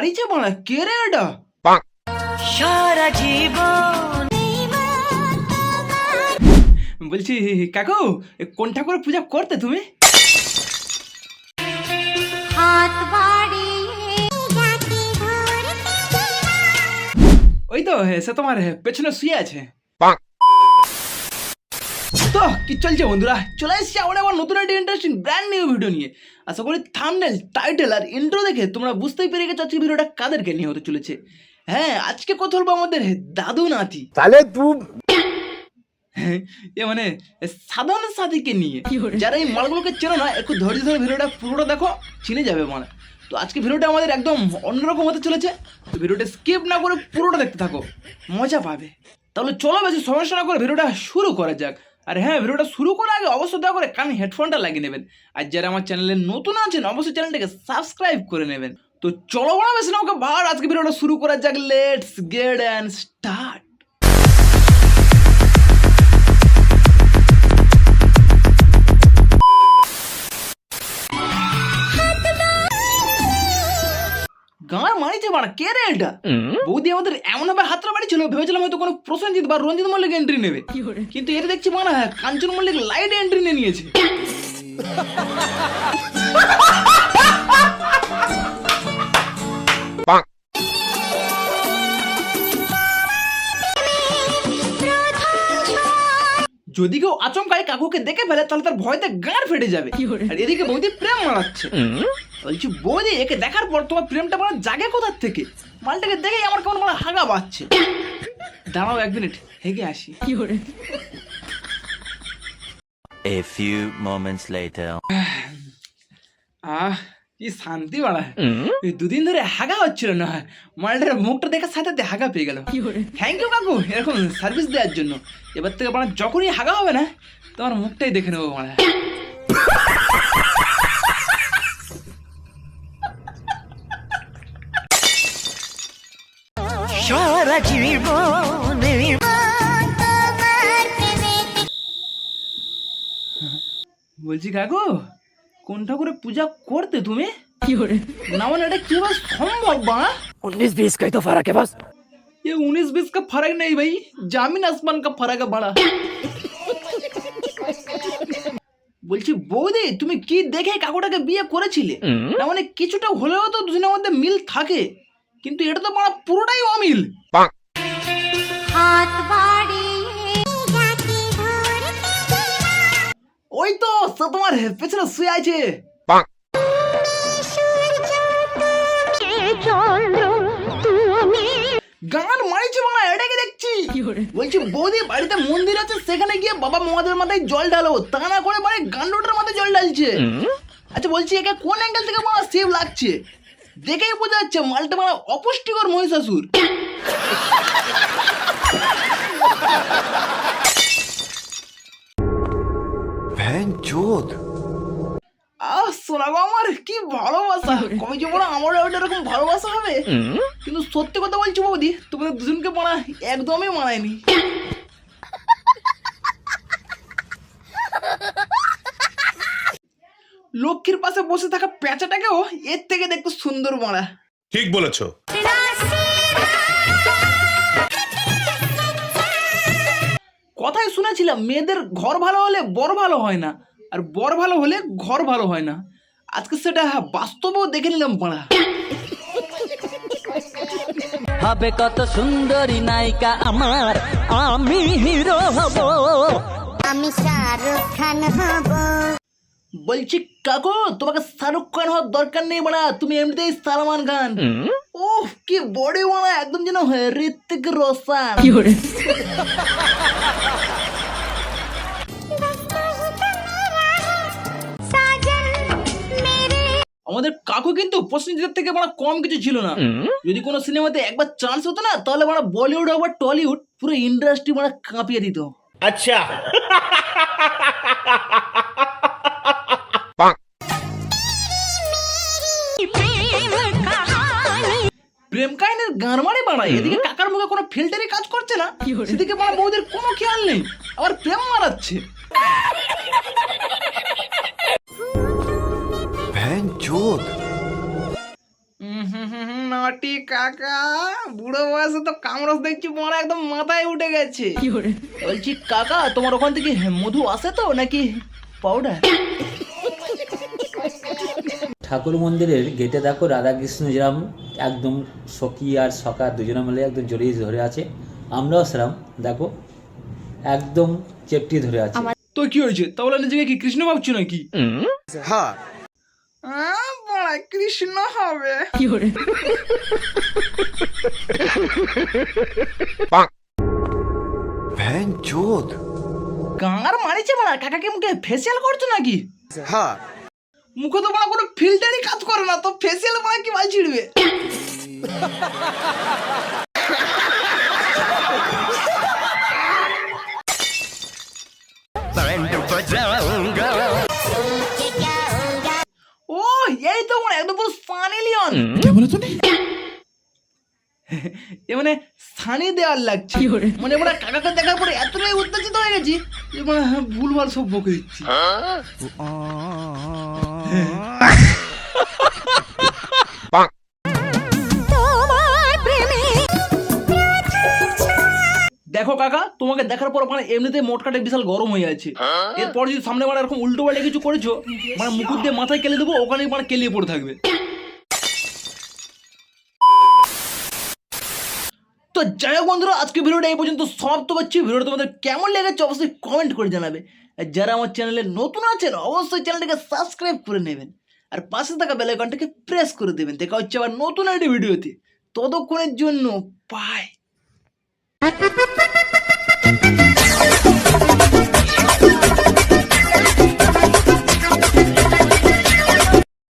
মারিছে বাড়া, কে রে এটা? সারা জীবন বলছি কাকু, কোন ঠাকুরের পূজা করতে তুমি? হাত বাড়িয়ে ওই তো সে তোমার পেছনে শুয়ে আছে। তো কি চলছে বন্ধুরা, চলে এসেছি আবার নতুন একটা ইন্টারেস্টিং ব্র্যান্ড নিউ ভিডিও নিয়ে। আশা করি থাম্বনেল, টাইটেল আর ইন্ট্রো দেখে তোমরা বুঝতেই পেরে গেছো আজকে ভিডিওটা কাদেরকে নিয়ে হতে চলেছে। হ্যাঁ, আজকে কথা বলবো আমাদের দাদু নাতি, তাহলে তুই এ মানে সাধারণ সাথীকে নিয়ে। যারা এই মালগুলোকে চেনো না, একটু ধৈর্য ধরে ভিডিওটা পুরোটা দেখো, চিনে যাবে মানে। তো আজকে ভিডিওটা আমাদের একদম অন্যরকম হতে চলেছে, তো ভিডিওটা স্কিপ না করে পুরোটা দেখতে থাকো, মজা পাবে। তাহলে চলো বেশি সমস্যা না করে ভিডিওটা শুরু করা যাক। আর হ্যাঁ, ভিডিওটা শুরু করার আগে অবশ্যই দয়া করে কানে হেডফোনটা লাগিয়ে নেবেন। আর যারা আমার চ্যানেলে নতুন আছেন অবশ্যই চ্যানেলটাকে সাবস্ক্রাইব করে নেবেন। তো চলো বড় বেশি না ওকে ভার, আজকে ভিডিওটা শুরু করা যাক। Let's get and start. গাঁর মারিছে বাড়া, কে রে এটা? বৌদি আমাদের এমন ভাবে হাতটা বাড়ি ছিল, ভেবেছিলাম হয়তো কোনো প্রসেনজিৎ বা রঞ্জিত মল্লিক এন্ট্রি নেবে, কিন্তু এটা দেখছি বাড়া কাঞ্চন মল্লিক লাইট এন্ট্রি নিয়ে নিয়েছে। যদি কেউ আচমকায় কাকুকে দেখে ফেলে তাহলে তার ভয়তে গাঁড় ফেটে যাবে। আর এদিকে বৌদি প্রেম মারাচ্ছে। বলছি বৌদি, একে দেখার পর তোমার প্রেমটা মানে জাগে কোথার থেকে? মালটাকে দেখেই আমার কেমন মানে হাগা বাজছে। দাঁড়াও এক মিনিট, হেগে আসি। A few moments later. কি শান্তি বাড়া, এই দুদিন ধরে হাগা হচ্ছিল না, মালটার মুখটা দেখার সাথে হাগা পেয়ে গেল। থ্যাংক ইউ কাকু এরকম সার্ভিস দেওয়ার জন্য। এবার থেকে মানে যখনই হাগা হবে না, তোমার মুখটাই দেখে নেবো মারা। সারা জীবন বলছি কাকু, কোন ঠাকুরের পূজা করতে তুমি? না মানে এটা কিভাবে সম্ভব বা? 19-20 का ही तो फर्क है बस। ये 19-20 का फर्क नहीं भाई, जमीन आसमान का फर्क है बड़ा। বলছি বৌদি, তুমি কি দেখে কাকুটাকে বিয়ে করেছিলে? না মানে কিছুটা হলেও তো দুজনের মধ্যে মিল থাকে, কিন্তু এটা তো মানে পুরোটাই অমিল। হাত বাড়িয়ে ওই তো সে তোমার পেছনে শুয়ে আছে। গান মারিছে মানে এটাকে দেখছি। বলছি বৌদি, বাড়িতে মন্দির আছে, সেখানে গিয়ে বাবা মহাদেবের মাথায় জল ঢালো, তা না করে মানে গান্ডোটার মাথায় জল ঢালছে। আচ্ছা বলছি, একে কোন অ্যাঙ্গেল থেকে মানে সেভ লাগছে? দেখেই বোঝা যাচ্ছে মালটা মানে অপুষ্টিকর মহিষাসুর। সোনাগো আমার, কি ভালোবাসা! কবে যে বলো আমার এরকম ভালোবাসা হবে। কিন্তু সত্যি কথা বলছি বৌদি, তোমাদের দুজনকে মানা একদমই মানায়নি। লক্ষ্মীর পাশে বসে থাকা পেঁচাটাকেও এর থেকে দেখতে সুন্দর মারা। ঠিক বলেছো। কথাই শুনেছিলাম মেয়েদের ঘর ভালো হলে বর ভালো হয় না, আর বর ভালো হলে ঘর ভালো হয় না। আজকে সেটা বাস্তবেও দেখে নিলাম পাড়া। হবে কত সুন্দরী নায়িকা আমার, আমি হিরো হব, আমি শাহরুখ খান হব। বলছি কাকু, তোমাকে শাহরুখ খান হওয়ার দরকার নেই বাড়া, তুমি এমনিতেই সালমান খান। ওহ কি বডি বাড়া, একদম যেন ঋত্বিক রোশন। আমাদের কাকু কিন্তু প্রসেনজিতের থেকে বড় কম কিছু ছিল না। যদি কোনো সিনেমাতে একবার চান্স হতো না, তাহলে বড় বলিউড বা টলিউড পুরো ইন্ডাস্ট্রি বড় কাঁপিয়ে দিত। আচ্ছা প্রেম কাহিনীর গান মারি বাড়ায়, এদিকে কাকার মুখে কোনো ফিল্টারই কাজ করছে না, সেদিকে বড় বউদের কোনো খেয়াল নেই, আবার প্রেম মারাচ্ছে। কাকা, বুড়ো বয়সে তো কামড়স দেখছি মারা একদম মাথায় উঠে গেছে। বলছি কাকা, তোমার ওখান থেকে মধু আসে তো নাকি পাউডার? ঠাকুর মন্দিরের গেটে দেখো রাধাকৃষ্ণ যেরকম একদম সখী আর সখা দুজনে মিলে একদম জড়িয়ে ধরে আছে, আমরাও সেরকম দেখো একদম চেপটি ধরে আছে। তো কি হয়েছে, তাহলে নিজেকে কি কৃষ্ণ ভাবছো নাকি? হ্যাঁ, বড়া কৃষ্ণ হবে। গাঙার মারিছে মারা, কাকাকে মুখে ফেসিয়াল করছো নাকি? হ্যাঁ, মুখে তো বড় কোনো ফিল্টারই কাজ করে না, তো ফেসিয়াল বড়া কি মাল ছিড়বে? ও এই তো মানে একদম পুরো সানি লিওন। এ মানে সানি দেওয়ার লাগছে, মানে আমরা কাকাকে দেখার পরে এতটাই উত্তেজিত হয়ে গেছি যে মানে ভুলভাল সব বকে দিচ্ছি। দেখো কাকা, তোমাকে দেখার পর মানে এমনিতে মোটকাটে বিশাল গরম হয়ে আছে। এরপর যদি সামনে মানে এরকম উল্টো পাল্টা কিছু করেছো, মানে মুকুট দিয়ে মাথায় কেলে দেবো, ওখানে মানে কেলিয়ে পড়ে থাকবে। তো যাই হোক বন্ধুরা, আজকে ভিডিওটা এই পর্যন্ত সমাপ্ত করছি। ভিডিওটা তোমাদের কেমন লেগেছে অবশ্যই কমেন্ট করে জানাবে। আর যারা আমার চ্যানেলে নতুন আছেন অবশ্যই চ্যানেলটাকে সাবস্ক্রাইব করে নেবেন, আর পাশে থাকা বেল আইকনটাকে প্রেস করে দেবেন। দেখা হচ্ছে আবার নতুন একটা ভিডিওতে, ততক্ষণের জন্য বাই।